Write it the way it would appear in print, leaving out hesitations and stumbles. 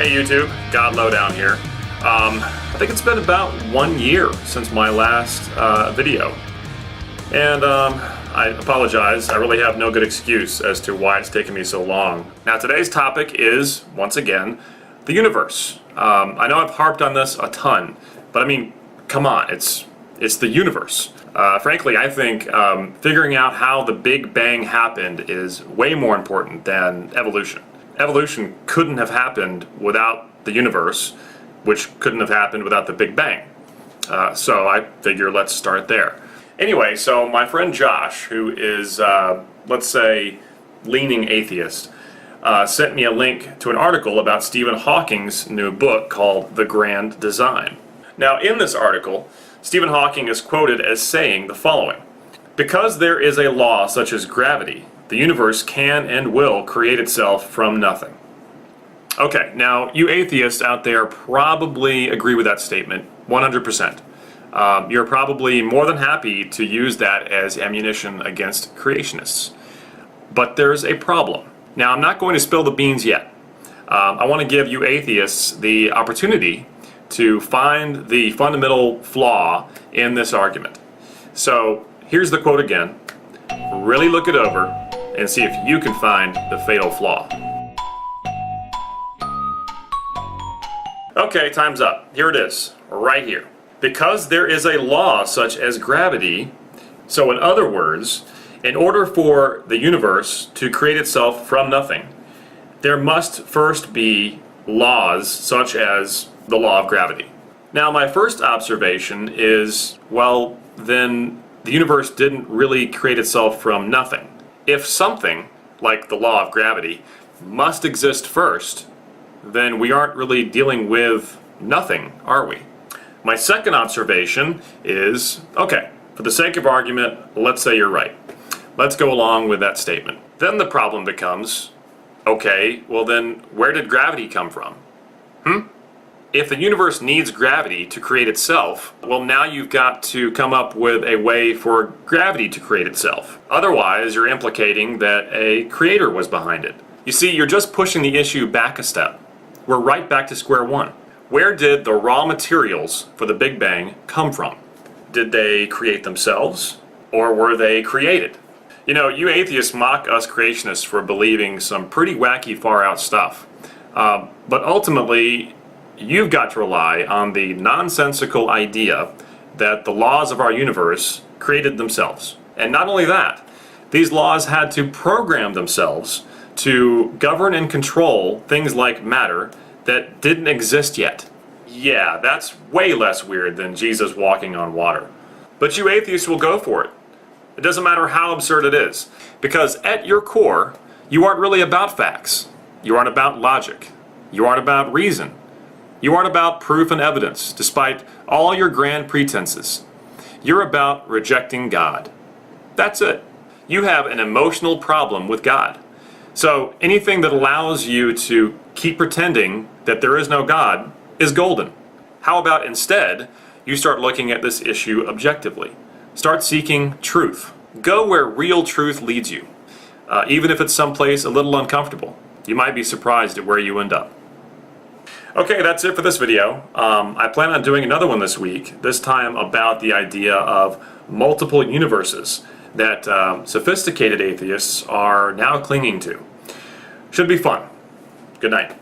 Hey YouTube, God Lowdown here. I think it's been about 1 year since my last video. And I apologize, I really have no good excuse as to why it's taken me so long. Now today's topic is, once again, the universe. I know I've harped on this a ton, but I mean, come on, it's the universe. Frankly, I think figuring out how the Big Bang happened is way more important than evolution. Evolution couldn't have happened without the universe, which couldn't have happened without the Big Bang. So I figure let's start there. Anyway, so my friend Josh, who is, let's say, leaning atheist, sent me a link to an article about Stephen Hawking's new book called The Grand Design. Now, in this article, Stephen Hawking is quoted as saying the following: "Because there is a law such as gravity, the universe can and will create itself from nothing." Okay, now you atheists out there probably agree with that statement 100%. You're probably more than happy to use that as ammunition against creationists. But there's a problem. Now, I'm not going to spill the beans yet. I want to give you atheists the opportunity to find the fundamental flaw in this argument. So here's the quote again. Really look it over and see if you can find the fatal flaw. Okay, time's up. Here it is, right here. "Because there is a law such as gravity," so in other words, in order for the universe to create itself from nothing, there must first be laws such as the law of gravity. Now, my first observation is, well, then the universe didn't really create itself from nothing. If something, like the law of gravity, must exist first, then we aren't really dealing with nothing, are we? My second observation is, okay, for the sake of argument, let's say you're right. Let's go along with that statement. Then the problem becomes, okay, well then, where did gravity come from? If the universe needs gravity to create itself, well, now you've got to come up with a way for gravity to create itself. Otherwise, you're implicating that a creator was behind it. You see, you're just pushing the issue back a step. We're right back to square one. Where did the raw materials for the Big Bang come from? Did they create themselves, or were they created? You know, you atheists mock us creationists for believing some pretty wacky, far-out stuff. But ultimately, you've got to rely on the nonsensical idea that the laws of our universe created themselves. And not only that, these laws had to program themselves to govern and control things like matter that didn't exist yet. Yeah, that's way less weird than Jesus walking on water. But you atheists will go for it. It doesn't matter how absurd it is, because at your core, you aren't really about facts. You aren't about logic. You aren't about reason. You aren't about proof and evidence, despite all your grand pretenses. You're about rejecting God. That's it. You have an emotional problem with God. So anything that allows you to keep pretending that there is no God is golden. How about instead, you start looking at this issue objectively. Start seeking truth. Go where real truth leads you. Even if it's someplace a little uncomfortable. You might be surprised at where you end up. Okay, that's it for this video. I plan on doing another one this week, this time about the idea of multiple universes that sophisticated atheists are now clinging to. Should be fun. Good night.